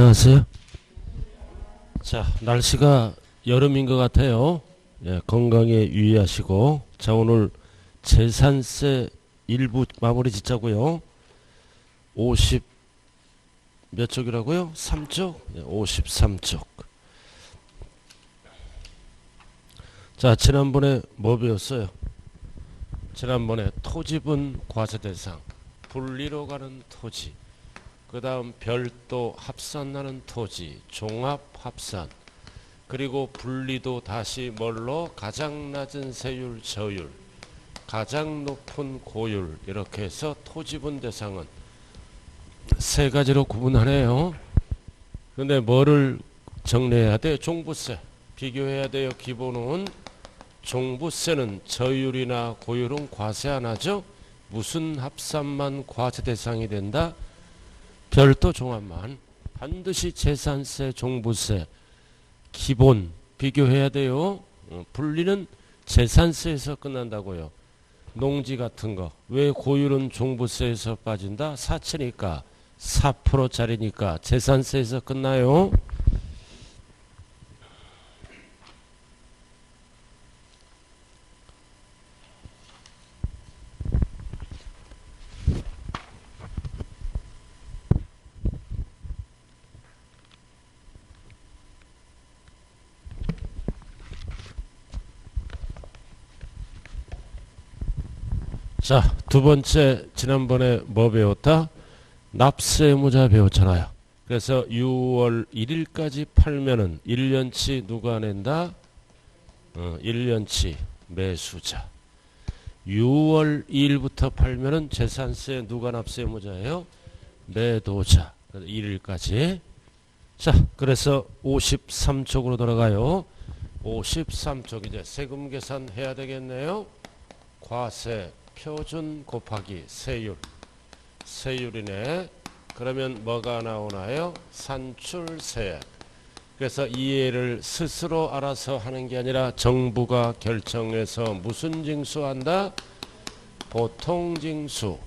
안녕하세요. 자, 날씨가 여름인 것 같아요. 예, 건강에 유의하시고. 자, 오늘 재산세 일부 마무리 짓자고요. 50 몇 쪽이라고요? 3쪽? 예, 53쪽. 자, 지난번에 뭐 배웠어요? 지난번에 토지분 과세대상, 분리로 가는 토지, 그 다음 별도 합산나는 토지, 종합합산, 그리고 분리도 다시 뭘로? 가장 낮은 세율 저율, 가장 높은 고율, 이렇게 해서 토지분 대상은 세 가지로 구분하네요. 근데 뭐를 정리해야 돼요? 종부세 비교해야 돼요. 기본은 종부세는 저율이나 고율은 과세 안 하죠. 무슨 합산만 과세 대상이 된다? 별도 종합만. 반드시 재산세, 종부세 기본 비교해야 돼요. 분리는 재산세에서 끝난다고요. 농지 같은 거 왜 고율은 종부세에서 빠진다? 사채니까 4%짜리니까 재산세에서 끝나요. 자, 두 번째, 지난번에 뭐 배웠다? 납세의무자 배웠잖아요. 그래서 6월 1일까지 팔면은 1년치 누가 낸다? 1년치 매수자. 6월 2일부터 팔면은 재산세 누가 납세의무자예요? 매도자. 1일까지. 자, 그래서 53쪽으로 돌아가요. 53쪽 이제 세금 계산해야 되겠네요. 과세 표준 곱하기 세율. 세율이네. 그러면 뭐가 나오나요? 산출세. 그래서 이해를 스스로 알아서 하는 게 아니라 정부가 결정해서 무슨 징수한다? 보통징수.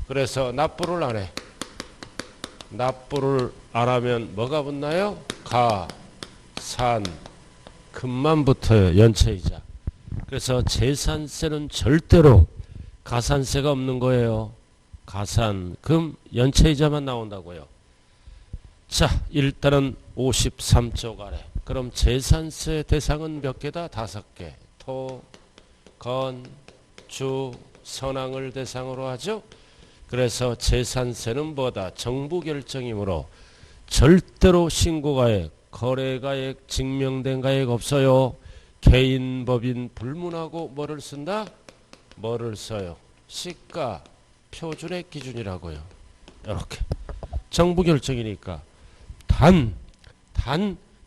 그래서 납부를 안 해. 납부를 안 하면 뭐가 붙나요? 가, 산, 금만 붙어요. 연체이자. 그래서 재산세는 절대로 가산세가 없는 거예요. 가산, 금, 연체이자만 나온다고요. 자, 일단은 53쪽 아래. 그럼 재산세 대상은 몇 개다? 5개. 토, 건, 주, 선항을 대상으로 하죠. 그래서 재산세는 뭐다? 정부 결정이므로 절대로 신고가액, 거래가액, 증명된 가액 없어요. 개인, 법인 불문하고 뭐를 쓴다? 뭐를 써요? 시가 표준의 기준이라고요. 이렇게 정부 결정이니까 단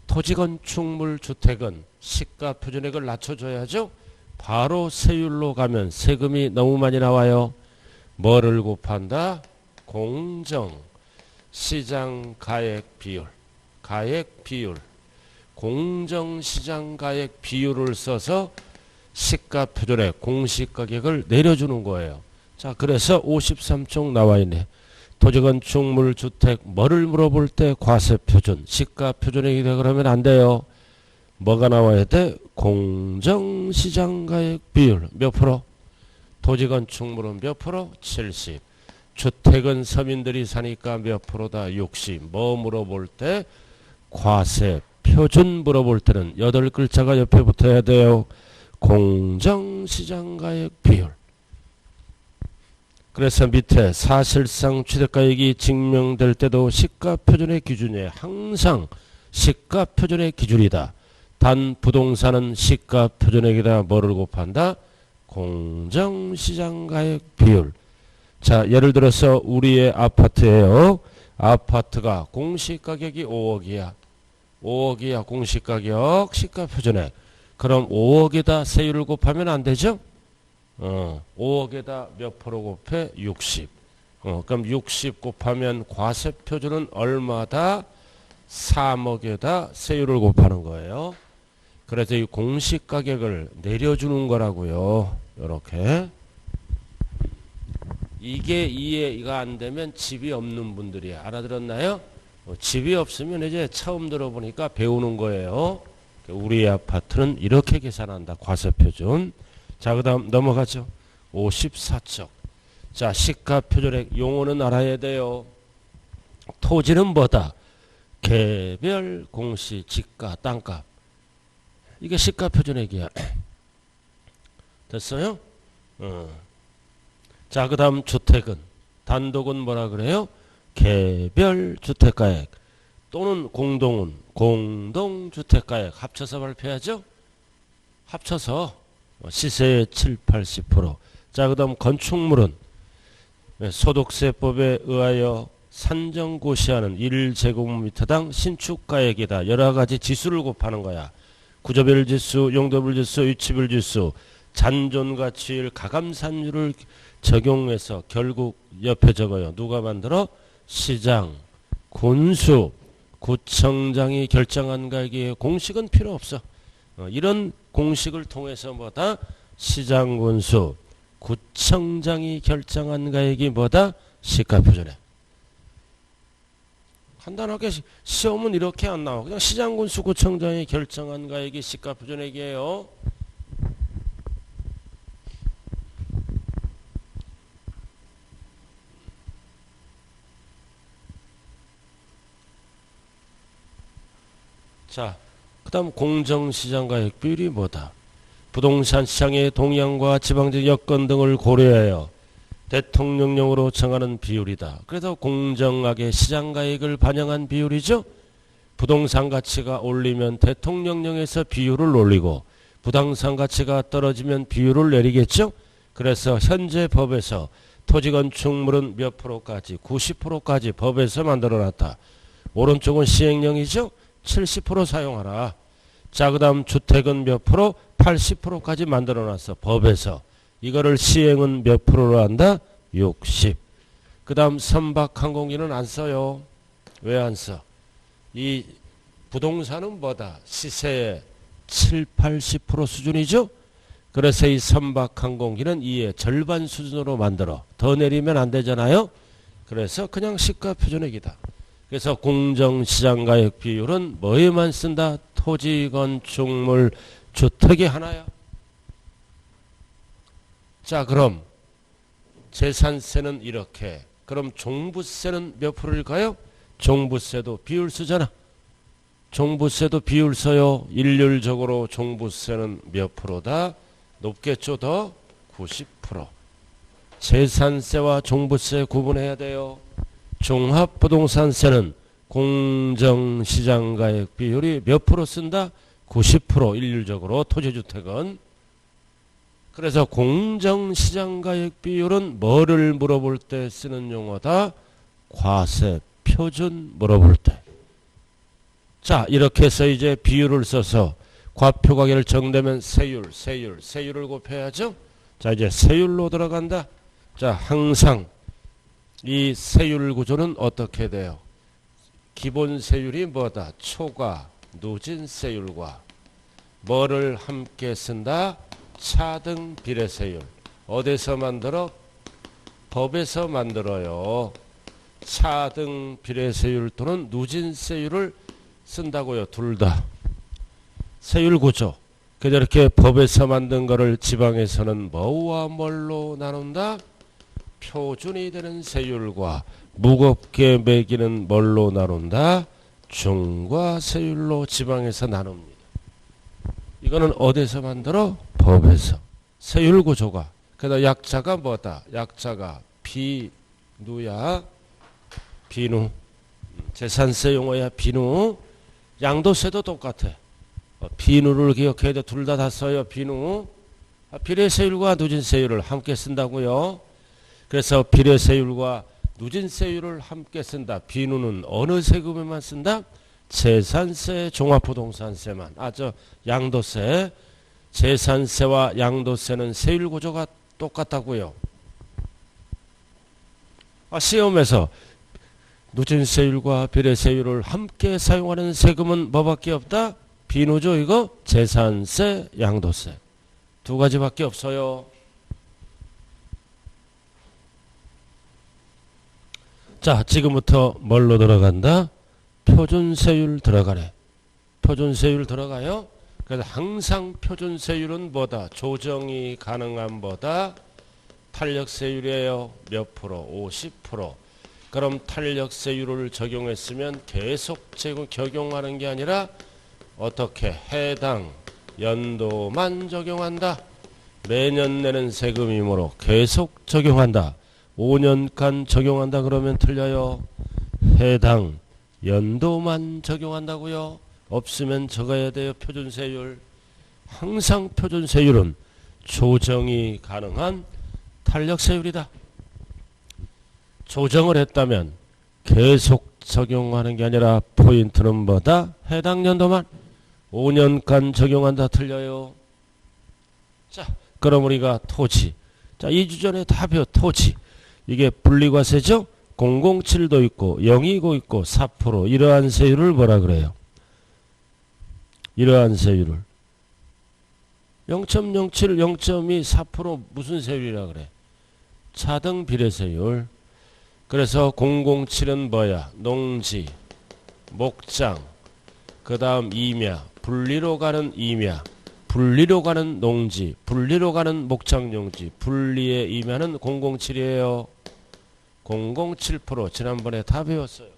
토지건축물 주택은 시가 표준액을 낮춰줘야죠. 바로 세율로 가면 세금이 너무 많이 나와요. 뭐를 곱한다? 공정 시장 가액 비율. 가액 비율. 공정시장 가액 비율을 써서 시가 표준액 공시가격을 내려주는 거예요. 자, 그래서 53쪽 나와 있네. 토지건축물 주택 뭐를 물어볼 때 과세 표준, 시가 표준액이 돼 그러면 안 돼요. 뭐가 나와야 돼? 공정시장 가액 비율 몇 프로? 토지건축물은 몇 프로? 70. 주택은 서민들이 사니까 몇 프로다? 60. 뭐 물어볼 때? 과세 표준 물어볼 때는 8글자가 옆에 붙어야 돼요. 공정시장가액 비율. 그래서 밑에 사실상 취득가액이 증명될 때도 시가표준의 기준에 항상 시가표준의 기준이다. 단 부동산은 시가표준액이다. 뭐를 곱한다? 공정시장가액 비율. 자, 예를 들어서 우리의 아파트예요. 아파트가 공시가격이 5억이야. 5억이야 공시가격 시가표준액. 그럼 5억에다 세율을 곱하면 안 되죠? 5억에다 몇 프로 곱해? 60. 그럼 60 곱하면 과세표준은 얼마다? 3억에다 세율을 곱하는 거예요. 그래서 이 공시가격을 내려주는 거라고요. 이렇게. 이게 이해가 안 되면 집이 없는 분들이야. 알아들었나요? 집이 없으면 이제 처음 들어보니까 배우는 거예요. 우리 아파트는 이렇게 계산한다. 과세표준. 자, 그 다음 넘어가죠. 54쪽. 자, 시가표준액 용어는 알아야 돼요. 토지는 뭐다? 개별, 공시, 지가, 땅값. 이게 시가표준액이야. 됐어요? 자, 그 다음 주택은. 단독은 뭐라 그래요? 개별 주택가액. 또는 공동은 공동주택가액. 합쳐서 발표하죠? 합쳐서 시세의 7, 80%. 자, 그 다음 건축물은 소득세법에 의하여 산정고시하는 1제곱미터당 신축가액이다. 여러가지 지수를 곱하는 거야. 구조별 지수, 용도별 지수, 위치별 지수, 잔존가치율, 가감산율을 적용해서 결국 옆에 적어요. 누가 만들어? 시장, 군수, 구청장이 결정한 가액이에요. 공식은 필요 없어. 이런 공식을 통해서 뭐다? 시장, 군수, 구청장이 결정한 가액이 뭐다? 시가표준액. 간단하게 시험은 이렇게 안 나와. 그냥 시장, 군수, 구청장이 결정한 가액이 시가표준액이에요. 자, 그 다음 공정시장가액 비율이 뭐다? 부동산 시장의 동향과 지방적 여건 등을 고려하여 대통령령으로 정하는 비율이다. 그래서 공정하게 시장가액을 반영한 비율이죠. 부동산 가치가 올리면 대통령령에서 비율을 올리고 부동산 가치가 떨어지면 비율을 내리겠죠. 그래서 현재 법에서 토지건축물은 몇 프로까지? 90%까지 법에서 만들어놨다. 오른쪽은 시행령이죠. 70% 사용하라. 자, 그 다음 주택은 몇 프로? 80%까지 만들어놨어. 법에서. 이거를 시행은 몇 프로로 한다? 60. 그 다음 선박항공기는 안 써요. 왜 안 써? 이 부동산은 뭐다? 시세의 7, 80% 수준이죠? 그래서 이 선박항공기는 이의 절반 수준으로 만들어. 더 내리면 안 되잖아요? 그래서 그냥 시가표준액이다. 그래서 공정시장가액 비율은 뭐에만 쓴다? 토지, 건축물, 주택이 하나야. 자, 그럼 재산세는 이렇게. 그럼 종부세는 몇 프로일까요? 종부세도 비율 쓰잖아. 종부세도 비율 써요. 일률적으로 종부세는 몇 프로다? 높겠죠. 더 90%. 재산세와 종부세 구분해야 돼요. 종합부동산세는 공정시장가액 비율이 몇 프로 쓴다? 90% 일률적으로 토지주택은. 그래서 공정시장가액 비율은 뭐를 물어볼 때 쓰는 용어다? 과세표준 물어볼 때. 자, 이렇게 해서 이제 비율을 써서 과표가계를 정되면 세율을 곱해야죠. 자, 이제 세율로 들어간다. 자, 항상 이 세율 구조는 어떻게 돼요? 기본 세율이 뭐다? 초과, 누진 세율과 뭐를 함께 쓴다? 차등 비례세율. 어디서 만들어? 법에서 만들어요. 차등 비례세율 또는 누진 세율을 쓴다고요. 둘 다. 세율 구조. 그래서 이렇게 법에서 만든 거를 지방에서는 뭐와 뭘로 나눈다? 표준이 되는 세율과 무겁게 매기는 뭘로 나눈다? 중과 세율로 지방에서 나눕니다. 이거는 어디서 만들어? 법에서. 세율 구조가. 그래서 약자가 뭐다? 약자가 비누야. 비누. 재산세 용어야. 비누. 양도세도 똑같아. 비누를 기억해야 돼. 둘 다 써요. 비누. 비례세율과 누진세율을 함께 쓴다고요. 그래서 비례세율과 누진세율을 함께 쓴다. 비누는 어느 세금에만 쓴다? 재산세, 종합부동산세만. 양도세. 재산세와 양도세는 세율 구조가 똑같다고요. 시험에서 누진세율과 비례세율을 함께 사용하는 세금은 뭐밖에 없다? 비누죠. 이거 재산세, 양도세. 두 가지밖에 없어요. 자, 지금부터 뭘로 들어간다? 표준세율 들어가네. 표준세율 들어가요. 그래서 항상 표준세율은 뭐다? 조정이 가능한 뭐다? 탄력세율이에요. 몇 프로? 50%. 그럼 탄력세율을 적용했으면 계속 적용하는 게 아니라 어떻게? 해당 연도만 적용한다. 매년 내는 세금이므로 계속 적용한다. 5년간 적용한다 그러면 틀려요. 해당 연도만 적용한다고요. 없으면 적어야 돼요. 표준세율. 항상 표준세율은 조정이 가능한 탄력세율이다. 조정을 했다면 계속 적용하는 게 아니라 포인트는 뭐다? 해당 연도만 5년간 적용한다. 틀려요. 자, 그럼 우리가 토지. 자, 2주 전에 다 배워. 토지. 이게 분리과세죠? 007도 있고 029 있고 4%. 이러한 세율을 뭐라 그래요? 이러한 세율을 0.07, 0.2, 4% 무슨 세율이라 그래? 차등 비례세율. 그래서 007은 뭐야? 농지, 목장, 그 다음 임야, 분리로 가는 임야, 분리로 가는 농지, 분리로 가는 목장용지, 분리의 임야는 007이에요. 007%. 지난번에 다 배웠어요.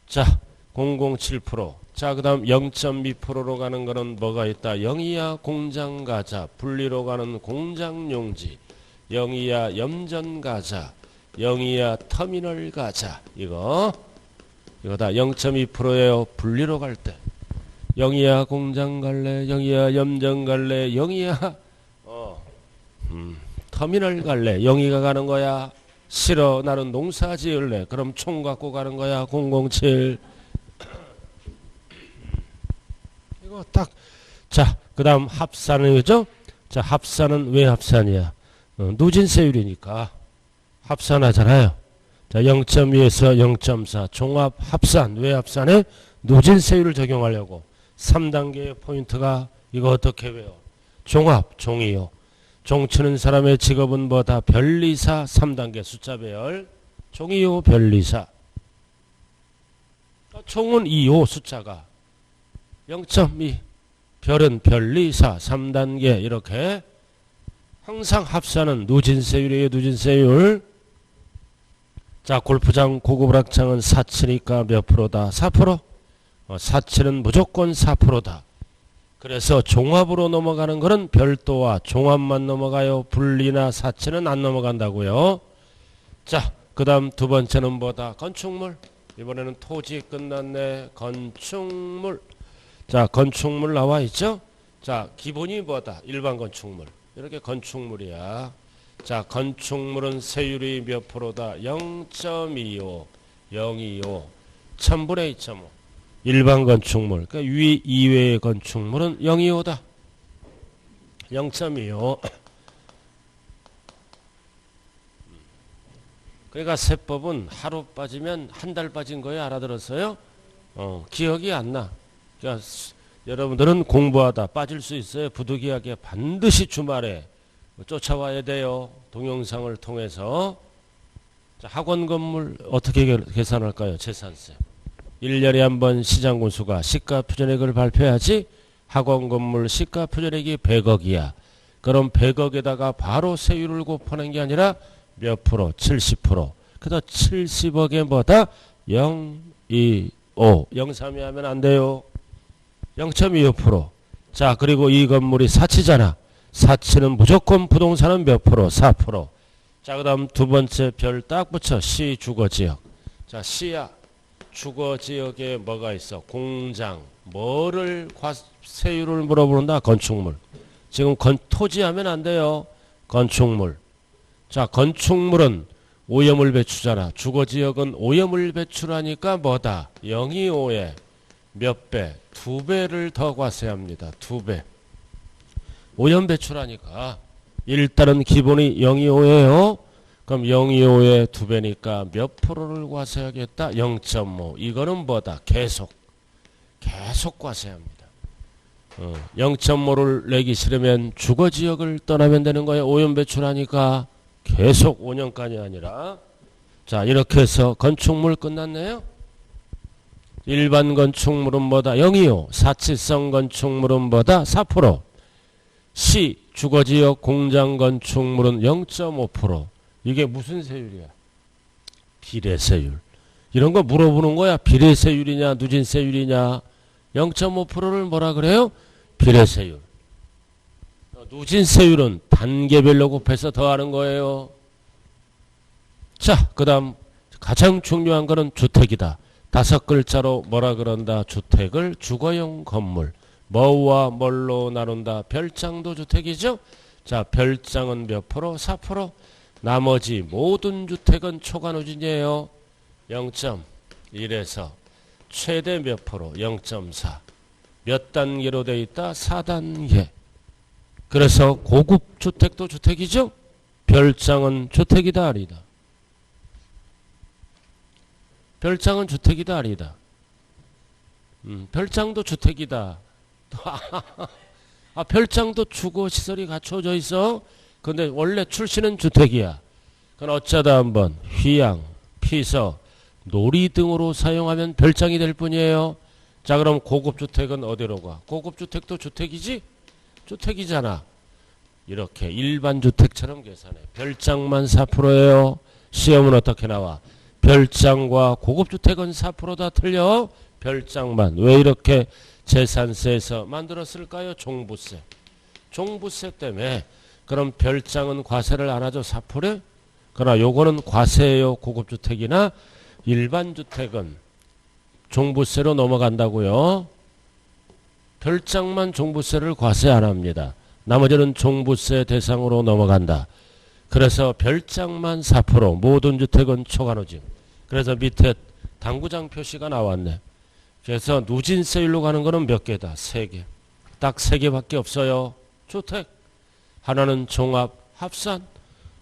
자, 007%. 자, 그 다음 0.2%로 가는 거는 뭐가 있다? 0 이하 공장 가자, 분리로 가는 공장용지, 0 이하 염전 가자, 0 이하 터미널 가자. 이거 다 0.2%예요. 분리로 갈 때. 0 이하 공장 갈래, 0 이하 염전 갈래, 0 이하 터미널 갈래. 0 이하 가는 거야. 싫어. 나는 농사 지을래. 그럼 총 갖고 가는 거야. 007. 이거 딱. 자, 그 다음 합산은 그죠? 자, 합산은 왜 합산이야? 누진세율이니까 합산하잖아요. 자, 0.2에서 0.4 종합 합산. 왜 합산해? 누진세율을 적용하려고. 3단계의 포인트가 이거 어떻게 외워? 종합, 종이요. 종치는 사람의 직업은 뭐다? 변리사. 3단계 숫자별. 종이요, 변리사. 총은 2요, 숫자가. 0.2. 별은 변리사. 3단계. 이렇게. 항상 합산은 누진세율이에요, 누진세율. 자, 골프장 고급 락장은 사치니까 몇 프로다? 4%. 사치는 무조건 4%다. 그래서 종합으로 넘어가는 거는 별도와 종합만 넘어가요. 분리나 사치는 안 넘어간다고요. 자, 그 다음 두 번째는 뭐다? 건축물. 이번에는 토지 끝났네. 건축물. 자, 건축물 나와 있죠? 자, 기본이 뭐다? 일반 건축물. 이렇게 건축물이야. 자, 건축물은 세율이 몇 프로다? 0.25. 025. 1000분의 2.5. 일반 건축물. 그러니까 위 이외의 건축물은 0.25다. 0.25. 그러니까 세법은 하루 빠지면 한 달 빠진 거예요. 알아들었어요? 기억이 안 나. 그러니까 여러분들은 공부하다 빠질 수 있어요. 부득이하게 반드시 주말에 쫓아와야 돼요. 동영상을 통해서. 자, 학원 건물 어떻게 계산할까요? 재산세. 1년에 한 번 시장군수가 시가표준액을 발표해야지. 학원 건물 시가표준액이 100억이야. 그럼 100억에다가 바로 세율을 곱하는 게 아니라 몇 프로? 70%. 그래서 70억에 뭐다? 0.25. 0.32 하면 안 돼요. 0.25%. 자, 그리고 이 건물이 사치잖아. 사치는 무조건 부동산은 몇 프로? 4%. 자, 그 다음 두 번째 별 딱 붙여. 시 주거지역. 자, 시야. 주거지역에 뭐가 있어? 공장. 뭐를 세율을 물어보는다? 건축물. 지금 토지 하면 안 돼요. 건축물. 자, 건축물은 오염을 배출하잖아. 주거지역은 오염을 배출하니까 뭐다? 0.25에 몇 배? 2배를 더 과세합니다. 2배. 오염 배출하니까 일단은 기본이 0.25예요. 그럼 0.25에 2배니까 몇 프로를 과세하겠다? 0.5. 이거는 뭐다? 계속 과세합니다. 0.5를 내기 싫으면 주거지역을 떠나면 되는 거예요. 오염 배출하니까 계속 5년간이 아니라. 자, 이렇게 해서 건축물 끝났네요. 일반 건축물은 뭐다? 0이요. 사치성 건축물은 뭐다? 4%. C. 주거지역 공장 건축물은 0.5%. 이게 무슨 세율이야? 비례세율. 이런 거 물어보는 거야. 비례세율이냐 누진세율이냐. 0.5%를 뭐라 그래요? 비례세율. 누진세율은 단계별로 곱해서 더하는 거예요. 자, 그 다음 가장 중요한 거는 주택이다. 5글자로 뭐라 그런다? 주택을 주거용 건물. 뭐와 뭘로 나눈다? 별장도 주택이죠. 자, 별장은 몇 프로? 4%. 나머지 모든 주택은 초과누진이에요. 0.1에서 최대 몇 프로? 0.4. 몇 단계로 돼 있다? 4단계. 그래서 고급 주택도 주택이죠. 별장은 주택이다 아니다? 별장은 주택이다 아니다? 별장도 주택이다. 별장도 주거시설이 갖춰져 있어. 근데 원래 출시는 주택이야. 그건 어쩌다 한번 휴양, 피서, 놀이 등으로 사용하면 별장이 될 뿐이에요. 자, 그럼 고급주택은 어디로 가? 고급주택도 주택이지? 주택이잖아. 이렇게 일반 주택처럼 계산해. 별장만 4%예요. 시험은 어떻게 나와? 별장과 고급주택은 4% 다 틀려. 별장만. 왜 이렇게 재산세에서 만들었을까요? 종부세. 종부세 때문에. 그럼 별장은 과세를 안 하죠? 4%? 그러나 요거는 과세예요. 고급주택이나 일반 주택은 종부세로 넘어간다고요. 별장만 종부세를 과세 안 합니다. 나머지는 종부세 대상으로 넘어간다. 그래서 별장만 4%, 모든 주택은 초과누진. 그래서 밑에 당구장 표시가 나왔네. 그래서 누진세율로 가는 거는 몇 개다? 3개. 딱 3개밖에 없어요. 주택. 하나는 종합 합산.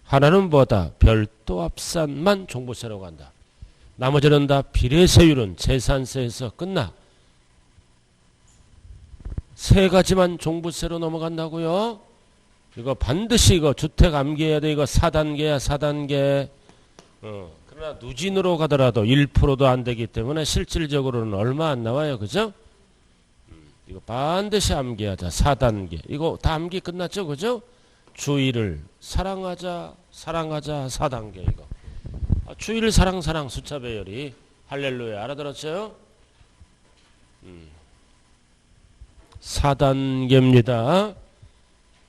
하나는 뭐다? 별도 합산만 종부세로 간다. 나머지는 다 비례세율은 재산세에서 끝나. 3가지만 종부세로 넘어간다고요? 이거 반드시 이거 주택 암기해야 돼. 이거 4단계야 4단계. 그러나 누진으로 가더라도 1%도 안 되기 때문에 실질적으로는 얼마 안 나와요. 그죠? 이거 반드시 암기하자. 4단계. 이거 다 암기 끝났죠. 그죠? 주의를 사랑하자 4단계 이거. 주의를 사랑 숫자 배열이. 할렐루야. 알아들었죠? 4단계입니다.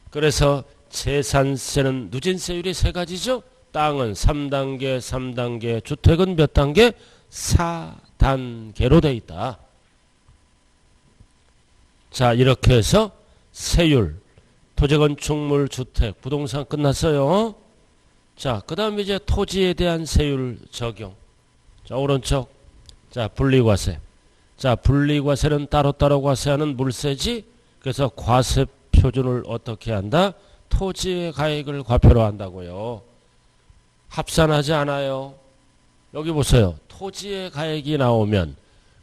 그래서 재산세는 누진세율이 3가지죠. 땅은 3단계, 주택은 몇 단계? 4단계로 돼 있다. 자, 이렇게 해서 세율, 토지건축물, 주택, 부동산 끝났어요. 자, 그 다음 이제 토지에 대한 세율 적용. 자, 오른쪽. 자, 분리과세. 자, 분리과세는 따로따로 과세하는 물세지. 그래서 과세 표준을 어떻게 한다? 토지의 가액을 과표로 한다고요. 합산하지 않아요. 여기 보세요. 토지의 가액이 나오면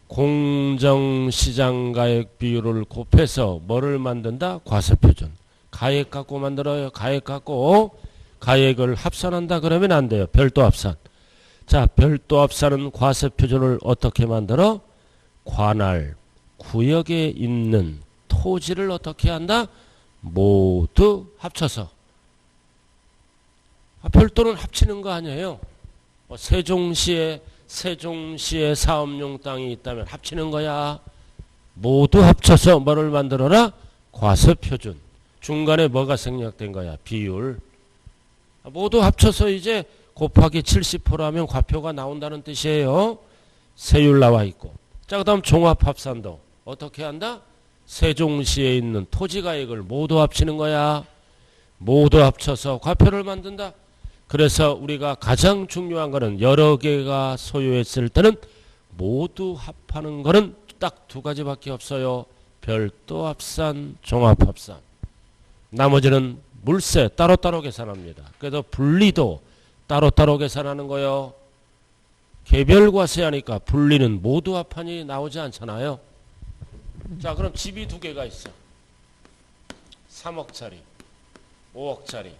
공정시장 가액 비율을 곱해서 뭐를 만든다? 과세 표준. 가액 갖고 만들어요. 가액 갖고 가액을 합산한다 그러면 안 돼요. 별도 합산. 자, 별도 합산은 과세 표준을 어떻게 만들어? 관할 구역에 있는 토지를 어떻게 한다? 모두 합쳐서. 별도는 합치는 거 아니에요. 세종시에 사업용 땅이 있다면 합치는 거야. 모두 합쳐서 뭐를 만들어라? 과세 표준. 중간에 뭐가 생략된 거야? 비율. 모두 합쳐서 이제 곱하기 70% 하면 과표가 나온다는 뜻이에요. 세율 나와 있고. 자, 그 다음 종합합산도 어떻게 한다? 세종시에 있는 토지가액을 모두 합치는 거야. 모두 합쳐서 과표를 만든다. 그래서 우리가 가장 중요한 거는 여러 개가 소유했을 때는 모두 합하는 거는 딱 2가지밖에 없어요. 별도 합산, 종합합산. 나머지는 물세 따로따로 계산합니다. 그래서 분리도 따로따로 계산하는 거요. 개별과세 하니까 분리는 모두 합한이 나오지 않잖아요. 자, 그럼 집이 2개가 있어. 3억짜리, 5억짜리.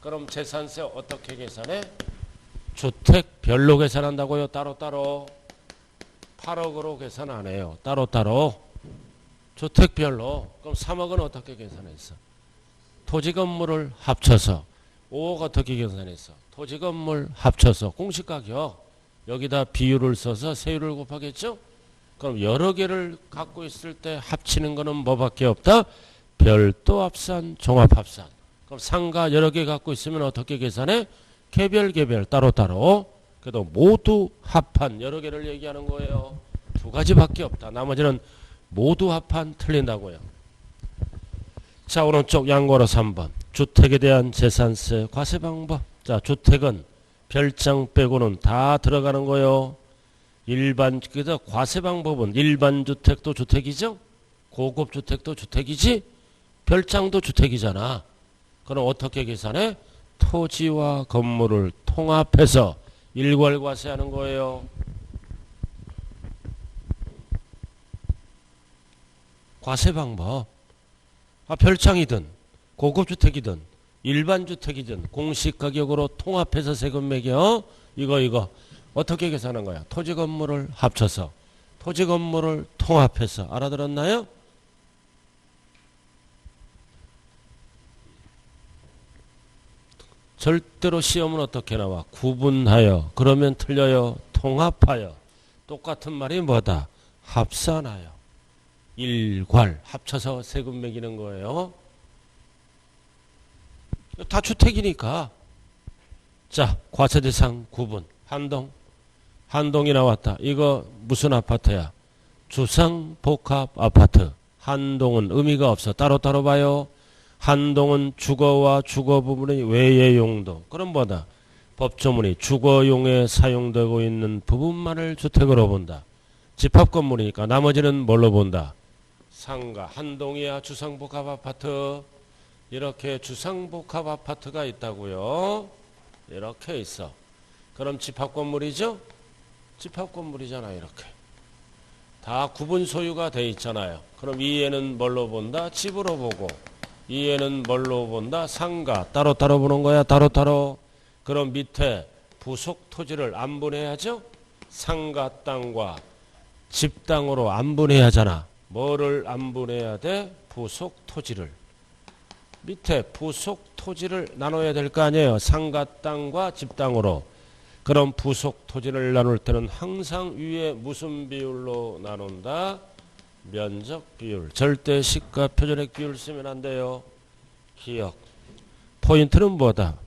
그럼 재산세 어떻게 계산해? 주택별로 계산한다고요. 따로따로. 8억으로 계산 안 해요. 따로따로 주택별로. 그럼 3억은 어떻게 계산했어? 토지 건물을 합쳐서. 5억 어떻게 계산했어? 토지 건물 합쳐서. 공시가격 여기다 비율을 써서 세율을 곱하겠죠? 그럼 여러 개를 갖고 있을 때 합치는 거는 뭐밖에 없다? 별도 합산, 종합 합산. 그럼 상가 여러 개 갖고 있으면 어떻게 계산해? 개별 따로따로. 그래도 모두 합한 여러 개를 얘기하는 거예요. 두 가지밖에 없다. 나머지는 모두 합한 틀린다고요. 자, 오른쪽 양괄호 3번. 주택에 대한 재산세 과세 방법. 자, 주택은 별장 빼고는 다 들어가는 거요. 그래서 과세 방법은 일반 주택도 주택이죠. 고급 주택도 주택이지. 별장도 주택이잖아. 그럼 어떻게 계산해? 토지와 건물을 통합해서 일괄과세하는 거예요. 과세 방법. 별장이든 고급 주택이든 일반 주택이든 공시가격으로 통합해서 세금 매겨. 이거 어떻게 계산한 거야? 토지 건물을 합쳐서 토지 건물을 통합해서. 알아들었나요? 절대로 시험은 어떻게 나와? 구분하여. 그러면 틀려요. 통합하여. 똑같은 말이 뭐다? 합산하여. 일괄 합쳐서 세금 매기는 거예요. 다 주택이니까. 자, 과세 대상 구분. 한동이 나왔다. 이거 무슨 아파트야? 주상복합 아파트. 한동은 의미가 없어. 따로따로 봐요. 한동은 주거와 주거 부분의 외의 용도. 그럼 뭐다? 법조문이 주거용에 사용되고 있는 부분만을 주택으로 본다. 집합건물이니까 나머지는 뭘로 본다? 상가. 한동이야 주상복합 아파트. 이렇게 주상복합 아파트가 있다고요. 이렇게 있어. 그럼 집합건물이죠? 집합건물이잖아. 이렇게 다 구분 소유가 돼 있잖아요. 그럼 이 애는 뭘로 본다? 집으로 보고. 이 애는 뭘로 본다? 상가. 따로따로 보는 거야. 따로따로. 그럼 밑에 부속 토지를 안분해야죠. 상가 땅과 집 땅으로 안분해야 하잖아. 뭐를 안분해야 돼? 부속 토지를. 밑에 부속 토지를 나눠야 될 거 아니에요. 상가 땅과 집 땅으로. 그럼 부속 토지를 나눌 때는 항상 위에 무슨 비율로 나눈다? 면적 비율. 절대 시가 표준액 비율 쓰면 안 돼요. 기억. 포인트는 뭐다?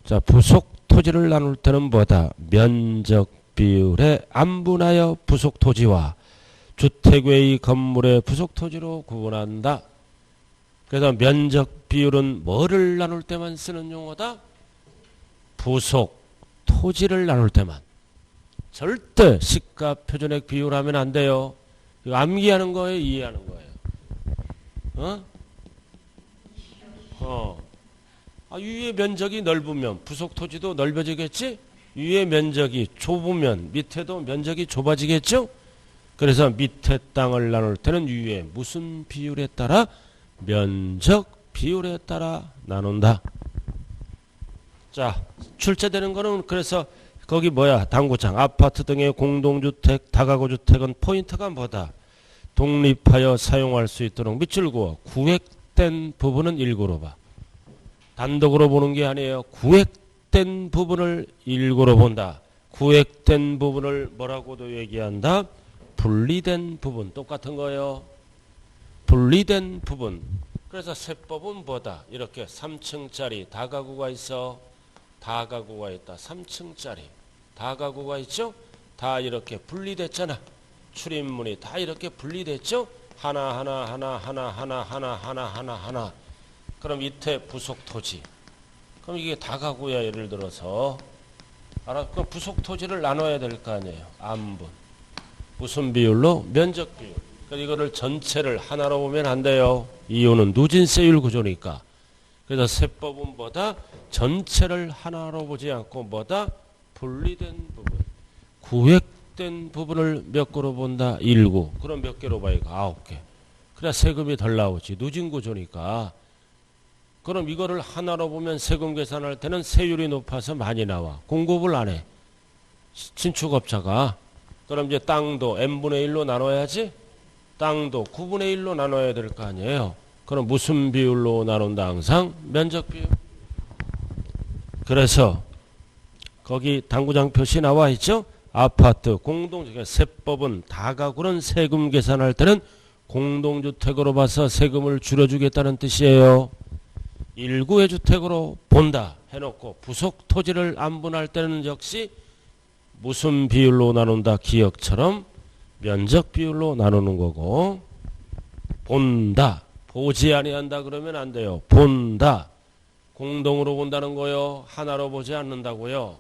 자, 부속 토지를 나눌 때는 뭐다? 면적 비율에 안분하여 부속 토지와 주택 외의 건물의 부속 토지로 구분한다. 그래서 면적 비율은 뭐를 나눌 때만 쓰는 용어다? 부속 토지를 나눌 때만. 절대 시가 표준액 비율 하면 안 돼요. 이거 암기하는 거예요? 이해하는 거예요? 위의 면적이 넓으면 부속 토지도 넓어지겠지? 위의 면적이 좁으면 밑에도 면적이 좁아지겠죠? 그래서 밑에 땅을 나눌 때는 위에 무슨 비율에 따라? 면적 비율에 따라 나눈다. 자, 출제되는 거는 그래서 거기 뭐야? 당구장, 아파트 등의 공동주택, 다가구주택은 포인트가 뭐다? 독립하여 사용할 수 있도록 밑줄 그어. 구획된 부분은 일구로 봐. 단독으로 보는 게 아니에요. 구획된 부분을 일구로 본다. 구획된 부분을 뭐라고도 얘기한다? 분리된 부분. 똑같은 거예요. 분리된 부분. 그래서 세법은 뭐다? 이렇게 3층짜리 다가구가 있어. 다가구가 있다. 3층짜리 다가구가 있죠? 다 이렇게 분리됐잖아. 출입문이 다 이렇게 분리됐죠? 하나. 그럼 밑에 부속 토지. 그럼 이게 다가구야. 예를 들어서 그럼 부속 토지를 나눠야 될 거 아니에요. 안분. 무슨 비율로? 면적 비율. 그러니까 이거를 전체를 하나로 보면 안 돼요. 이유는 누진세율 구조니까. 그래서 세법은 뭐다? 전체를 하나로 보지 않고 뭐다? 분리된 부분. 구획된 부분을 몇 개로 본다? 1구. 그럼 몇 개로 봐? 이거 9개. 그래야 세금이 덜 나오지. 누진 구조니까. 그럼 이거를 하나로 보면 세금 계산할 때는 세율이 높아서 많이 나와. 공급을 안 해. 신축업자가. 그럼 이제 땅도 n분의 1로 나눠야지. 땅도 9분의 1로 나눠야 될 거 아니에요. 그럼 무슨 비율로 나눈다? 항상 면적 비율. 그래서 거기 당구장 표시 나와 있죠. 아파트 공동주택 세법은 다가구는 세금 계산할 때는 공동주택으로 봐서 세금을 줄여주겠다는 뜻이에요. 일구의 주택으로 본다 해놓고 부속 토지를 안분할 때는 역시 무슨 비율로 나눈다? 기역처럼 면적 비율로 나누는 거고. 본다. 보지 아니한다 그러면 안 돼요. 본다. 공동으로 본다는 거요. 하나로 보지 않는다고요.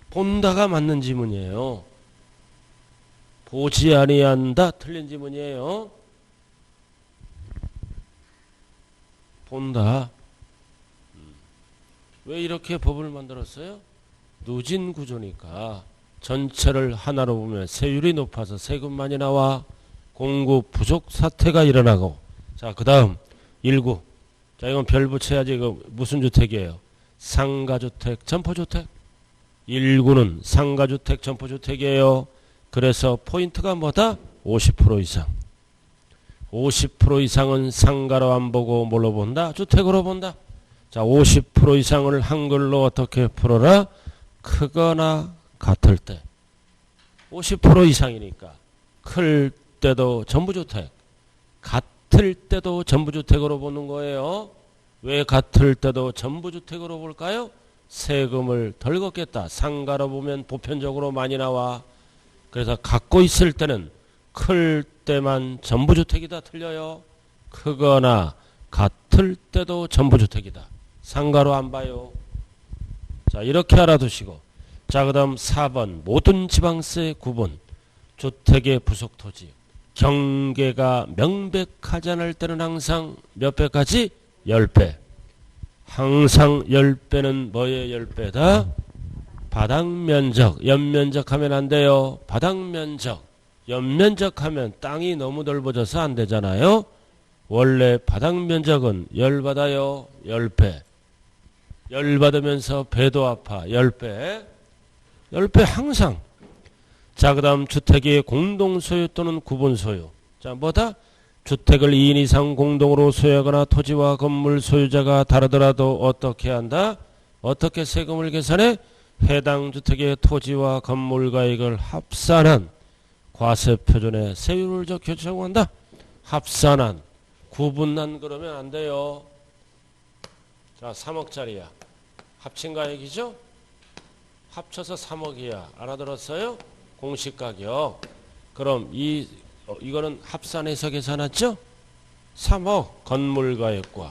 본다가 맞는 지문이에요. 보지 아니한다 틀린 지문이에요. 본다. 왜 이렇게 법을 만들었어요? 누진 구조니까 전체를 하나로 보면 세율이 높아서 세금 많이 나와 공급 부족 사태가 일어나고. 자, 그 다음 1구. 자, 이건 별 붙여야지. 이거 무슨 주택이에요? 상가주택, 점포주택. 1구는 상가주택, 점포주택이에요. 그래서 포인트가 뭐다? 50% 이상. 50% 이상은 상가로 안 보고 뭘로 본다? 주택으로 본다. 자, 50% 이상을 한글로 어떻게 풀어라? 크거나 같을 때. 50% 이상이니까 클 때도 전부주택, 같을 때도 전부주택으로 보는 거예요. 왜 같을 때도 전부주택으로 볼까요? 세금을 덜 걷겠다. 상가로 보면 보편적으로 많이 나와. 그래서 갖고 있을 때는 클 때만 전부주택이다 틀려요. 크거나 같을 때도 전부주택이다. 상가로 안 봐요. 자, 이렇게 알아두시고. 자, 그 다음 4번 모든 지방세 구분. 주택의 부속토지 경계가 명백하지 않을 때는 항상 몇 배까지? 10배. 항상 10배는 뭐의 10배다? 바닥면적. 연면적하면 안 돼요. 바닥면적. 연면적하면 땅이 너무 넓어져서 안 되잖아요. 원래 바닥면적은 열받아요. 10배. 열받으면서 배도 아파. 10배. 10배 항상. 자, 그 다음 주택의 공동소유 또는 구분소유. 자, 뭐다? 주택을 2인 이상 공동으로 소유하거나 토지와 건물 소유자가 다르더라도 어떻게 한다? 어떻게 세금을 계산해? 해당 주택의 토지와 건물 가액을 합산한 과세표준의 세율을 적용한다. 합산한. 구분한 그러면 안 돼요. 자, 3억짜리야. 합친 가액이죠? 합쳐서 3억이야. 알아들었어요? 공시가격. 그럼 이거는 합산해서 계산했죠? 3억 건물가액과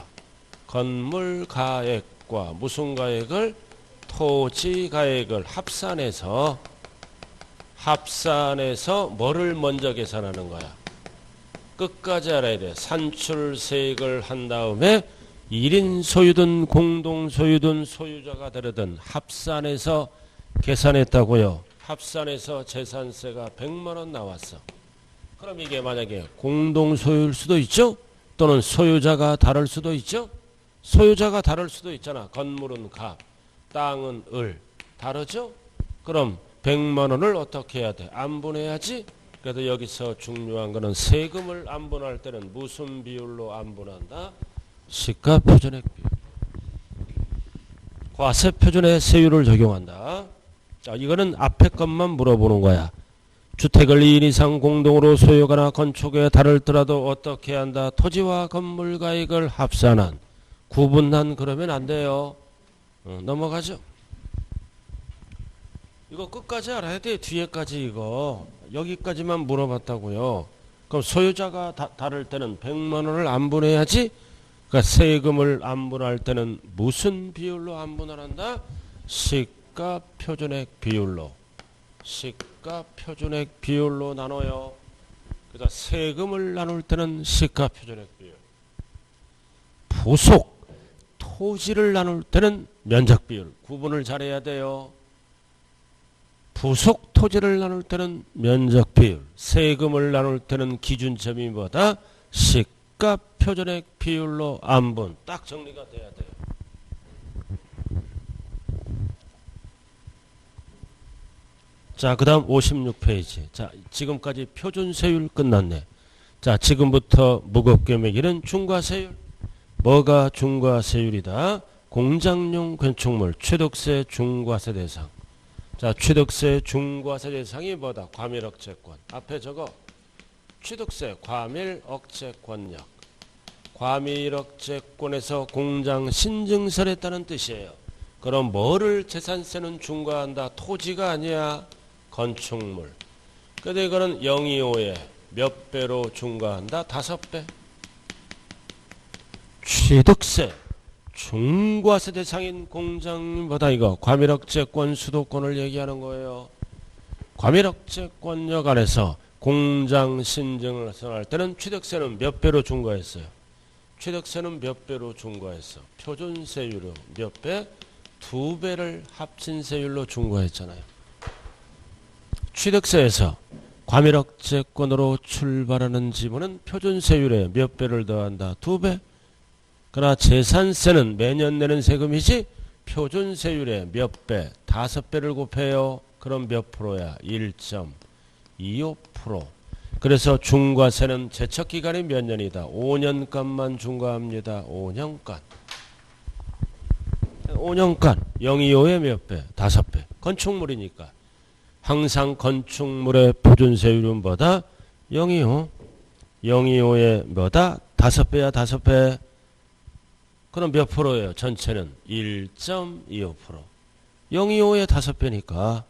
무슨 가액을? 토지가액을 합산해서 뭐를 먼저 계산하는 거야? 끝까지 알아야 돼. 산출세액을 한 다음에 1인 소유든 공동소유든 소유자가 다르든 합산해서 계산했다고요. 합산해서 재산세가 100만원 나왔어. 그럼 이게 만약에 공동소유일 수도 있죠? 또는 소유자가 다를 수도 있죠? 소유자가 다를 수도 있잖아. 건물은 갑, 땅은 을. 다르죠? 그럼 100만원을 어떻게 해야 돼? 안분해야지? 그래도 여기서 중요한 거는 세금을 안분할 때는 무슨 비율로 안분한다? 시가표준액 비율. 과세표준의 세율을 적용한다. 자, 이거는 앞에 것만 물어보는 거야. 주택을 2인 이상 공동으로 소유하거나 건축에 다르더라도 어떻게 한다? 토지와 건물 가액을 합산한. 구분한 그러면 안 돼요. 넘어가죠. 이거 끝까지 알아야 돼. 뒤에까지 이거. 여기까지만 물어봤다고요. 그럼 소유자가 다를 때는 100만원을 안분해야지. 그러니까 세금을 안분할 때는 무슨 비율로 안분을 한다? 시가표준액 비율로. 시가표준액 비율로 나눠요. 그래서 세금을 나눌 때는 시가표준액 비율. 부속 토지를 나눌 때는 면적 비율. 구분을 잘해야 돼요. 부속 토지를 나눌 때는 면적 비율. 세금을 나눌 때는 기준점이 뭐다? 시가표준액 비율로 안분. 딱 정리가 돼야 돼요. 자, 그 다음 56페이지. 자, 지금까지 표준세율 끝났네. 자, 지금부터 무겁게 매기는 중과세율. 뭐가 중과세율이다? 공장용 건축물 취득세 중과세 대상. 자, 취득세 중과세 대상이 뭐다? 과밀억제권. 앞에 저거 취득세 과밀억제권력. 과밀억제권에서 공장 신증설했다는 뜻이에요. 그럼 뭐를 재산세는 중과한다? 토지가 아니야. 건축물. 근데 이거는 025에 몇 배로 중과한다? 5배. 취득세 중과세 대상인 공장보다 이거 과밀억제권 수도권을 얘기하는 거예요. 과밀억제권역 안에서 공장 신증을 할 때는 취득세는 몇 배로 중과했어요? 취득세는 몇 배로 중과했어? 표준세율로 몇 배? 2배를 합친 세율로 중과했잖아요. 취득세에서 과밀억제권으로 출발하는 지분은 표준세율에 몇 배를 더한다? 2배. 그러나 재산세는 매년 내는 세금이지 표준세율에 몇 배? 5배를 곱해요. 그럼 몇 프로야? 1.25%. 그래서 중과세는 제척기간이 몇 년이다? 5년간만 중과합니다. 5년간. 5년간 025에 몇 배? 5배. 건축물이니까. 항상 건축물의 표준세율은 뭐다? 025. 025에 뭐다? 5배야 5배. 그럼 몇 프로예요? 전체는 1.25%. 025에 5배니까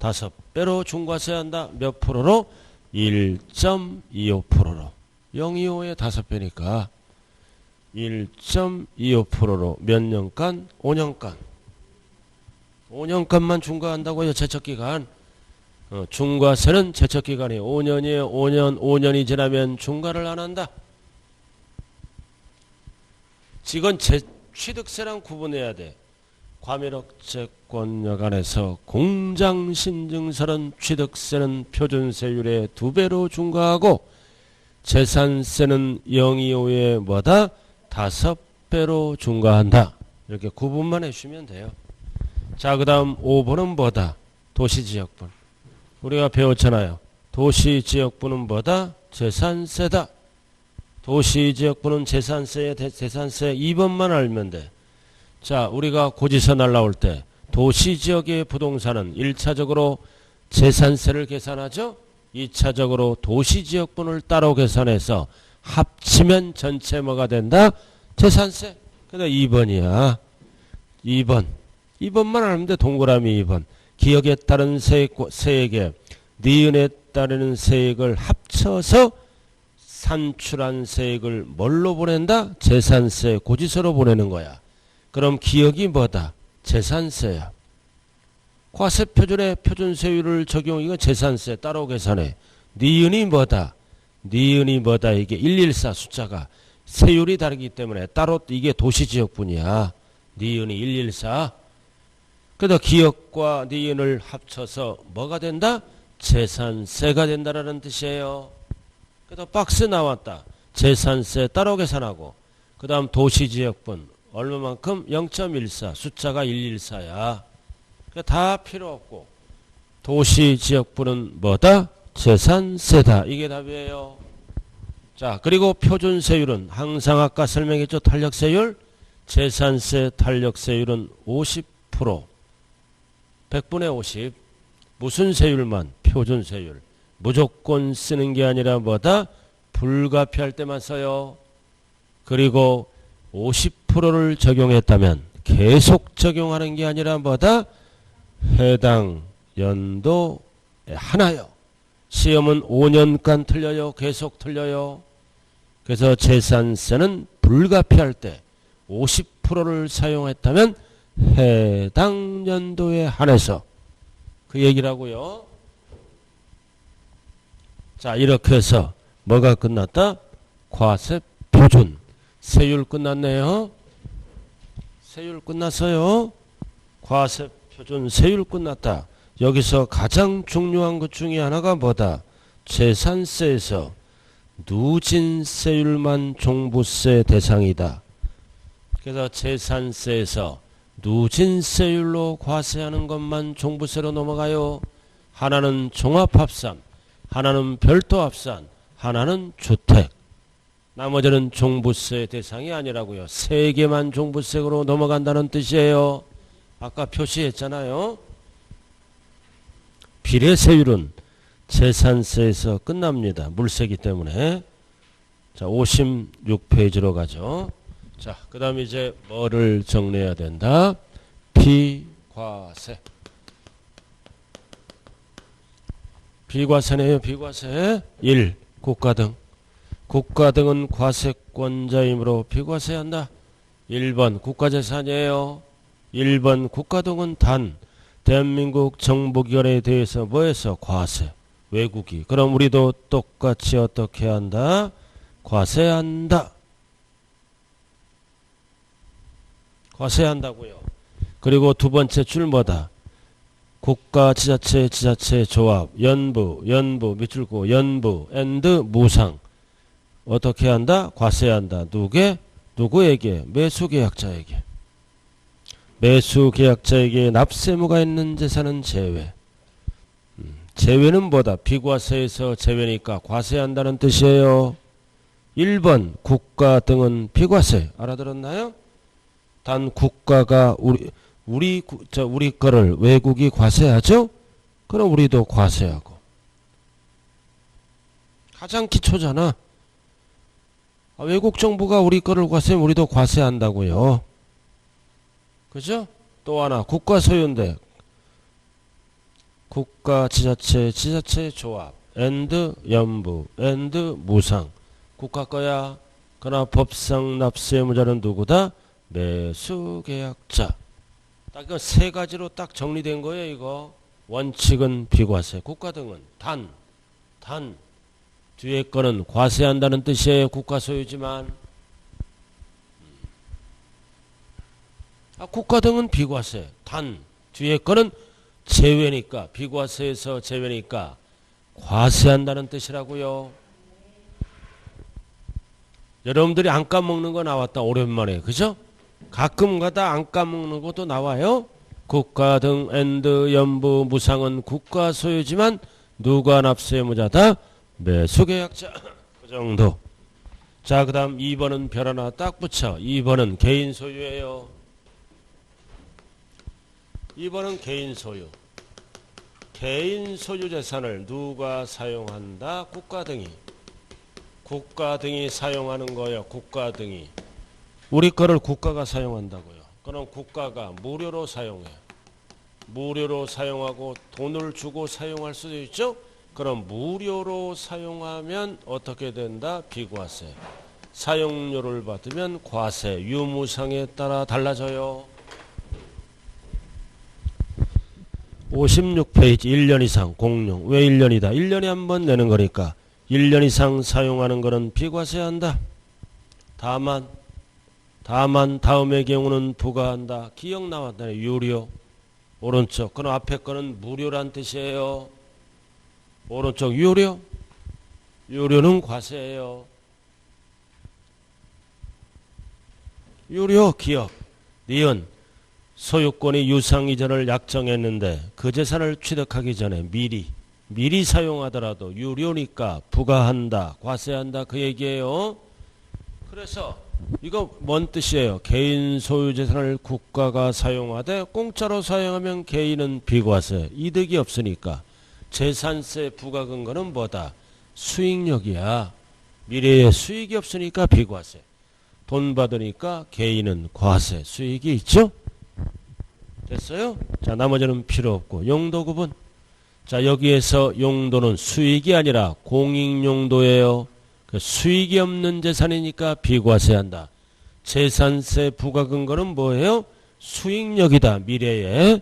5배로 중과세한다. 몇 프로로? 1.25%로. 025에 5배니까 1.25%로 몇 년간? 5년간. 5년간만 중과한다고요. 제척기간. 중과세는 제척기간이 5년이에요. 5년이 지나면 중과를 안 한다. 이건 취득세랑 구분해야 돼. 과밀억제권역 안에서 공장신증설은 취득세는 표준세율의 2배로 중과하고 재산세는 025에 뭐다? 5배로 중과한다. 이렇게 구분만 해주시면 돼요. 자, 그 다음 5번은 뭐다? 도시지역분. 우리가 배웠잖아요. 도시지역분은 뭐다? 재산세다. 도시지역분은 재산세 2번만 알면 돼. 자, 우리가 고지서 날라올 때 도시지역의 부동산은 1차적으로 재산세를 계산하죠. 2차적으로 도시지역분을 따로 계산해서 합치면 전체 뭐가 된다? 재산세. 그래서 2번이야. 2번만 알면 돼. 동그라미 2번. 기역에 따른 세액에 니은에 따르는 세액을 합쳐서 산출한 세액을 뭘로 보낸다? 재산세 고지서로 보내는 거야. 그럼 기역이 뭐다? 재산세야. 과세표준에 표준세율을 적용, 이거 재산세 따로 계산해. 니은이 뭐다? 니은이 뭐다? 이게 114 숫자가 세율이 다르기 때문에 따로 이게 도시지역분이야. 니은이 114. 그래서 기역과 니은을 합쳐서 뭐가 된다? 재산세가 된다라는 뜻이에요. 그래서 박스 나왔다. 재산세 따로 계산하고 그 다음 도시지역분 얼마만큼? 0.14 숫자가 114야. 다 필요 없고 도시지역분은 뭐다? 재산세다. 이게 답이에요. 자, 그리고 표준세율은 항상 아까 설명했죠. 탄력세율. 재산세 탄력세율은 50%. 100분의 50. 무슨 세율만? 표준세율. 무조건 쓰는 게 아니라 뭐다? 불가피할 때만 써요. 그리고 50%를 적용했다면 계속 적용하는 게 아니라 뭐다? 해당 연도에 하나요. 시험은 5년간 틀려요. 계속 틀려요. 그래서 재산세는 불가피할 때 50%를 사용했다면 해당 연도에 한해서 그 얘기라고요. 자, 이렇게 해서 뭐가 끝났다? 과세표준. 세율 끝났네요. 세율 끝났어요. 과세표준 세율 끝났다. 여기서 가장 중요한 것 중에 하나가 뭐다? 재산세에서 누진세율만 종부세 대상이다. 그래서 재산세에서 누진세율로 과세하는 것만 종부세로 넘어가요. 하나는 종합합산, 하나는 별도합산, 하나는 주택. 나머지는 종부세 대상이 아니라고요. 세 개만 종부세로 넘어간다는 뜻이에요. 아까 표시했잖아요. 비례세율은 재산세에서 끝납니다. 물세기 때문에. 자, 56페이지로 가죠. 자, 그 다음에 이제 뭐를 정리해야 된다? 비과세. 비과세네요. 비과세. 1. 국가 등. 국가 등은 과세권자이므로 비과세한다. 1번 국가재산이에요. 1번 국가 등은 단 대한민국 정보기관에 대해서 뭐해서 과세. 외국이. 그럼 우리도 똑같이 어떻게 한다? 과세한다. 과세한다고요. 그리고 두 번째 줄 뭐다? 국가, 지자체, 지자체, 조합, 연부, 밑줄 고 연부, 앤드, 무상. 어떻게 한다? 과세한다. 누구에게? 매수계약자에게. 매수계약자에게 납세무가 있는 재산은 제외. 제외는 뭐다? 비과세에서 제외니까 과세한다는 뜻이에요. 1번 국가 등은 비과세. 알아들었나요? 단 국가가 우리 거를 외국이 과세하죠? 그럼 우리도 과세하고. 가장 기초잖아. 외국 정부가 우리 거를 과세하면 우리도 과세한다고요. 그죠? 또 하나 국가 소유인데 국가, 지자체, 조합, 앤드 연부, 앤드 무상. 국가 거야. 그러나 법상 납세의무자는 누구다? 매수계약자. 딱 이거 세 가지로 딱 정리된 거예요. 이거 원칙은 비과세, 국가 등은 단 뒤에 거는 과세한다는 뜻이에요. 국가 소유지만 국가 등은 비과세, 단 뒤에 거는 제외니까 비과세에서 제외니까 과세한다는 뜻이라고요. 여러분들이 안 까먹는 거 나왔다. 오랜만에. 그죠? 가끔 가다 안 까먹는 것도 나와요. 국가 등 앤드 연부 무상은 국가 소유지만 누가 납세의무자다? 매수계약자. 그 정도. 자, 그 다음 2번은 별 하나 딱 붙여. 2번은 개인 소유예요. 2번은 개인 소유. 개인 소유 재산을 누가 사용한다? 국가 등이. 국가 등이 사용하는 거예요. 국가 등이. 우리 거를 국가가 사용한다고요. 그럼 국가가 무료로 사용해. 무료로 사용하고 돈을 주고 사용할 수도 있죠. 그럼 무료로 사용하면 어떻게 된다? 비과세. 사용료를 받으면 과세. 유무상에 따라 달라져요. 56페이지 1년 이상 공용. 왜 1년이다? 1년에 한 번 내는 거니까 1년 이상 사용하는 거는 비과세한다. 다만 다음의 경우는 부과한다. 기억 나왔다네. 유료. 오른쪽. 그럼 앞에 거는 무료란 뜻이에요. 오른쪽 유료. 유료는 과세예요. 유료 기억. 니은 소유권이 유상이전을 약정했는데 그 재산을 취득하기 전에 미리 사용하더라도 유료니까 부과한다. 과세한다. 그 얘기예요. 그래서 이거 뭔 뜻이에요? 개인 소유 재산을 국가가 사용하되 공짜로 사용하면 개인은 비과세. 이득이 없으니까. 재산세 부과 근거는 뭐다? 수익력이야. 미래에 수익이 없으니까 비과세. 돈 받으니까 개인은 과세. 수익이 있죠? 됐어요? 자, 나머지는 필요 없고. 용도 구분. 자, 여기에서 용도는 수익이 아니라 공익용도예요. 수익이 없는 재산이니까 비과세한다. 재산세 부과 근거는 뭐예요? 수익력이다. 미래에.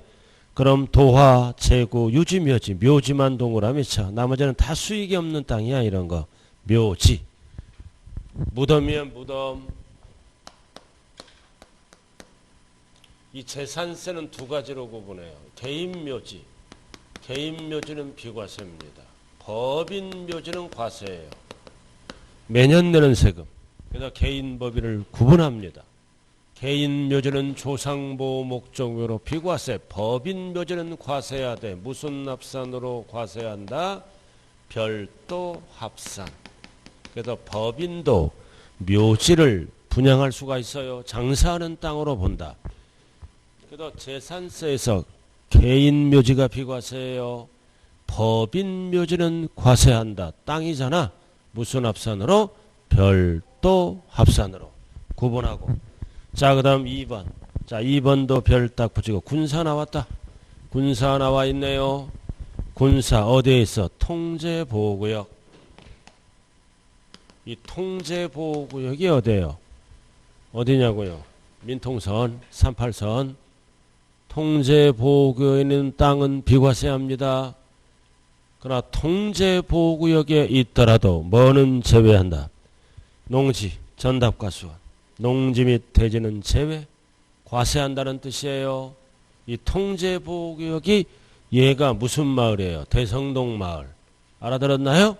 그럼 도화, 재고, 유지, 묘지. 묘지만 동그라미 쳐. 나머지는 다 수익이 없는 땅이야. 이런 거. 묘지. 무덤이면 무덤. 이 재산세는 두 가지로 구분해요. 개인묘지. 개인묘지는 비과세입니다. 법인묘지는 과세예요. 매년 내는 세금. 그래서 개인법인을 구분합니다. 개인 묘지는 조상보호 목적으로 비과세, 법인 묘지는 과세해야 돼. 무슨 합산으로 과세한다? 별도 합산. 그래서 법인도 묘지를 분양할 수가 있어요. 장사하는 땅으로 본다. 그래서 재산세에서 개인 묘지가 비과세예요. 법인 묘지는 과세한다. 땅이잖아. 무슨 합산으로? 별도 합산으로 구분하고. 자, 그 다음 2번. 자, 2번도 별 딱 붙이고. 군사 나왔다. 군사 나와 있네요. 군사 어디에 있어? 통제보호구역. 이 통제보호구역이 어디예요? 어디냐고요? 민통선, 38선. 통제보호구역에 있는 땅은 비과세합니다. 그러나 통제보호구역에 있더라도 뭐는 제외한다. 농지, 전답과 수원. 농지 및 대지는 제외. 과세한다는 뜻이에요. 이 통제보호구역이 얘가 무슨 마을이에요? 대성동 마을. 알아들었나요?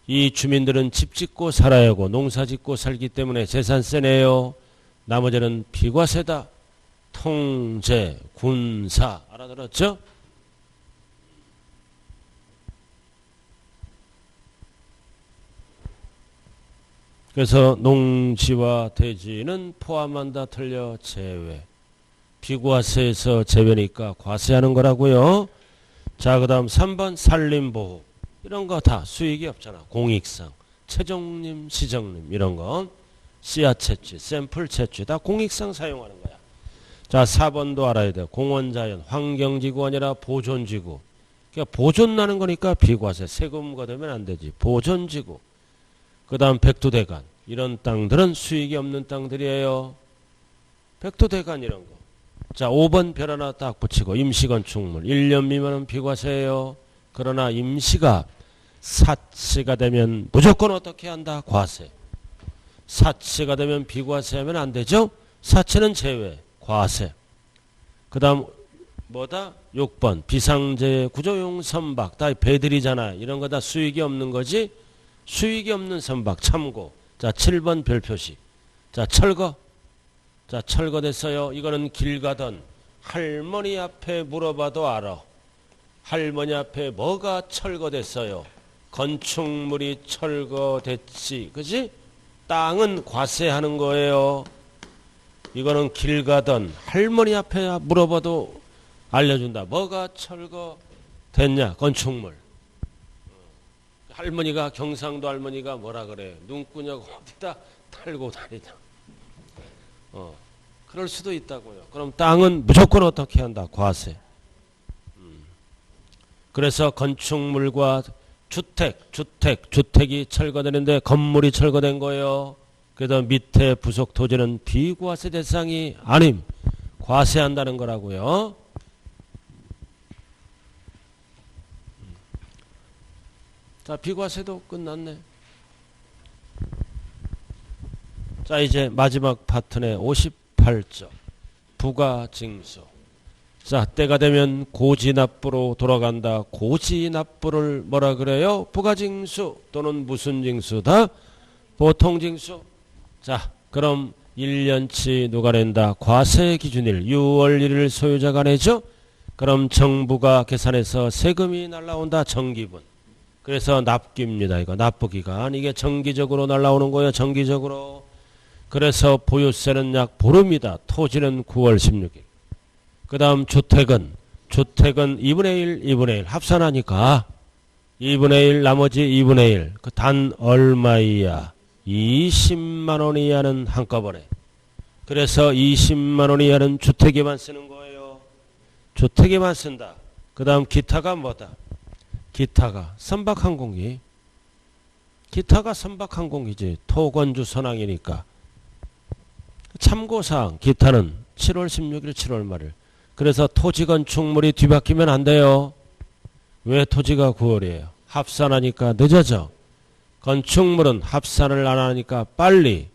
이 주민들은 집 짓고 살아야 하고 농사 짓고 살기 때문에 재산세 내요. 나머지는 비과세다. 통제, 군사. 알아들었죠? 그래서 농지와 대지는 포함한다. 틀려. 제외. 비과세에서 제외니까 과세하는 거라고요. 자, 그 다음 3번 산림보호. 이런 거 다 수익이 없잖아. 공익상. 최종림, 시정림 이런 거. 씨앗 채취, 샘플 채취 다 공익상 사용하는 거야. 자, 4번도 알아야 돼. 공원자연, 환경지구 아니라 보존지구. 그러니까 보존나는 거니까 비과세. 세금 걷으면 안 되지. 보존지구. 그 다음 백두대간. 이런 땅들은 수익이 없는 땅들이에요. 백두대간 이런 거. 자, 5번 별 하나 딱 붙이고 임시건축물 1년 미만은 비과세예요. 그러나 임시가 사치가 되면 무조건 어떻게 한다? 과세. 사치가 되면 비과세하면 안 되죠? 사치는 제외. 과세. 그 다음 뭐다? 6번 비상재해 구조용 선박. 다 배들이잖아. 이런 거 다 수익이 없는 거지. 수익이 없는 선박 참고. 자, 7번 별표시. 자, 철거. 자, 철거됐어요. 이거는 길 가던 할머니 앞에 물어봐도 알아. 할머니 앞에 뭐가 철거됐어요? 건축물이 철거됐지. 그지? 땅은 과세하는 거예요. 이거는 길 가던 할머니 앞에 물어봐도 알려준다. 뭐가 철거됐냐? 건축물. 할머니가 경상도 할머니가 뭐라 그래? 눈구녕 어디다 달고 다니냐? 그럴 수도 있다고요. 그럼 땅은 무조건 어떻게 한다? 과세. 그래서 건축물과 주택이 철거되는데 건물이 철거된 거예요. 그래서 밑에 부속 토지는 비과세 대상이 아님. 과세한다는 거라고요. 자, 비과세도 끝났네. 자, 이제 마지막 파트네 58쪽. 부가징수. 자, 때가 되면 고지납부로 돌아간다. 고지납부를 뭐라 그래요? 부가징수 또는 무슨 징수다? 보통징수. 자, 그럼 1년치 누가 낸다? 과세 기준일 6월 1일 소유자가 내죠? 그럼 정부가 계산해서 세금이 날라온다. 정기분. 그래서 납기입니다. 이거 납부기간. 이게 정기적으로 날라오는 거예요. 정기적으로. 그래서 보유세는 약 보름이다. 토지는 9월 16일. 그 다음 주택은 2분의 1, 2분의 1 합산하니까 2분의 1 나머지 2분의 1. 그 단 얼마이야? 20만 원 이하는 한꺼번에. 그래서 20만 원 이하는 주택에만 쓰는 거예요. 주택에만 쓴다. 그 다음 기타가 뭐다? 기타가 선박항공기. 기타가 선박항공기지. 토건주 선항이니까. 참고사항 기타는 7월 16일 7월 말일. 그래서 토지건축물이 뒤바뀌면 안 돼요. 왜 토지가 9월이에요? 합산하니까 늦어져. 건축물은 합산을 안 하니까 빨리.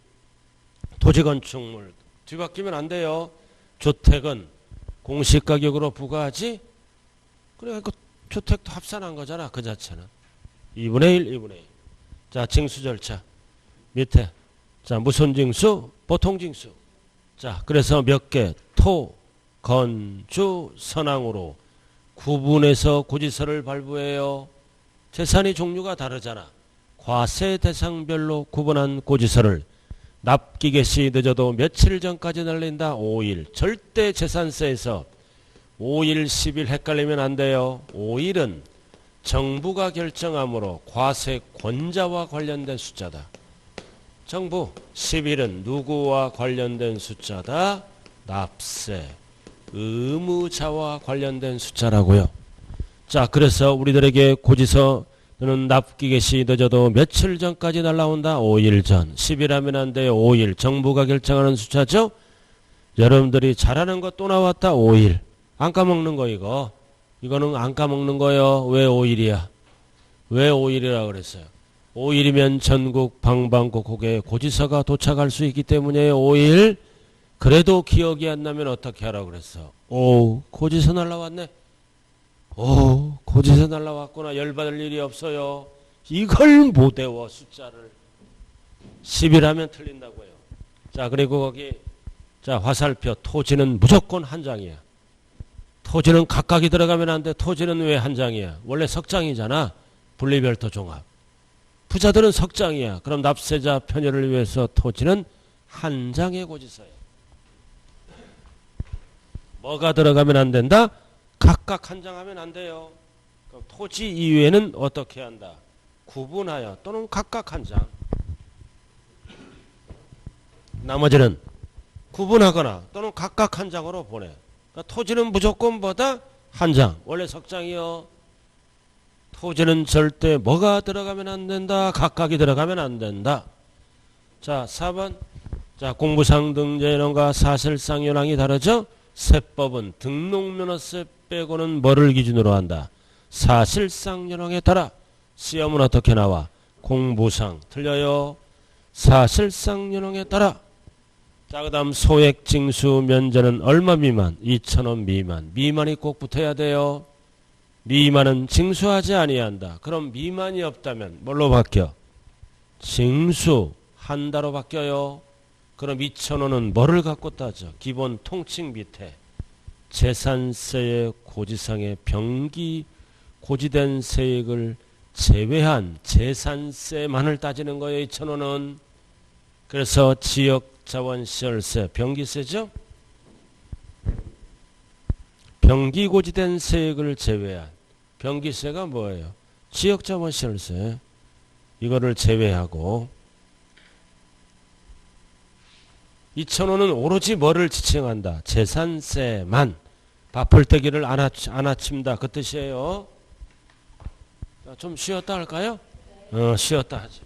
토지건축물 뒤바뀌면 안 돼요. 주택은 공시가격으로 부과하지. 그래 그 주택도 합산한 거잖아. 그 자체는 2분의 1 2분의 1. 자, 징수 절차 밑에. 자, 무슨 징수? 보통징수. 자, 그래서 몇 개? 토, 건, 주, 선왕으로 구분해서 고지서를 발부해요. 재산이 종류가 다르잖아. 과세 대상별로 구분한 고지서를 납기개시 늦어도 며칠 전까지 날린다. 5일. 절대 재산세에서 5일, 10일 헷갈리면 안 돼요. 5일은 정부가 결정하므로 과세 권자와 관련된 숫자다. 정부. 10일은 누구와 관련된 숫자다? 납세. 의무자와 관련된 숫자라고요. 자, 그래서 우리들에게 고지서는 납기개시 늦어도 며칠 전까지 날라온다. 5일 전. 10일 하면 안 돼요. 5일. 정부가 결정하는 숫자죠. 여러분들이 잘하는 거 또 나왔다. 5일. 안 까먹는 거 이거. 이거는 안 까먹는 거요. 왜 5일이야? 왜 5일이라 그랬어요? 5일이면 전국 방방곡곡에 고지서가 도착할 수 있기 때문이에요. 5일. 그래도 기억이 안 나면 어떻게 하라고 그랬어? 오, 고지서 날라왔네. 오, 고지서 날라왔구나. 열받을 일이 없어요. 이걸 못 외워, 숫자를. 10일 하면 틀린다고요. 자, 그리고 거기, 자, 화살표. 토지는 무조건 한 장이야. 토지는 각각이 들어가면 안 돼. 토지는 왜 한 장이야? 원래 석장이잖아. 분리별도 종합. 부자들은 석장이야. 그럼 납세자 편의를 위해서 토지는 한 장의 고지서야. 뭐가 들어가면 안 된다? 각각 한 장 하면 안 돼요. 그럼 토지 이외에는 어떻게 한다? 구분하여 또는 각각 한 장. 나머지는 구분하거나 또는 각각 한 장으로 보내. 그러니까 토지는 무조건 뭐다? 한 장. 원래 석장이요. 토지는 절대 뭐가 들어가면 안 된다? 각각이 들어가면 안 된다. 자, 4번. 자, 공부상 등재인원과 사실상 현황이 다르죠? 세법은 등록면허세 빼고는 뭐를 기준으로 한다? 사실상 현황에 따라. 시험은 어떻게 나와? 공부상. 틀려요. 사실상 현황에 따라. 자, 그 다음 소액 징수 면제는 얼마 미만? 2,000원 미만. 미만이 꼭 붙어야 돼요. 미만은 징수하지 아니한다. 그럼 미만이 없다면 뭘로 바뀌어? 징수한다로 바뀌어요. 그럼 2,000원은 뭐를 갖고 따져? 기본 통칭 밑에 재산세의 고지상의 병기 고지된 세액을 제외한 재산세만을 따지는 거예요. 2,000원은. 그래서 지역자원시설세 병기세죠. 병기 고지된 세액을 제외한 병기세가 뭐예요? 지역자원시설세. 이거를 제외하고 2,000원은 오로지 뭐를 지칭한다? 재산세만. 밥벌떼기를 안 아침다. 그 뜻이에요. 좀 쉬었다 할까요? 쉬었다 하죠.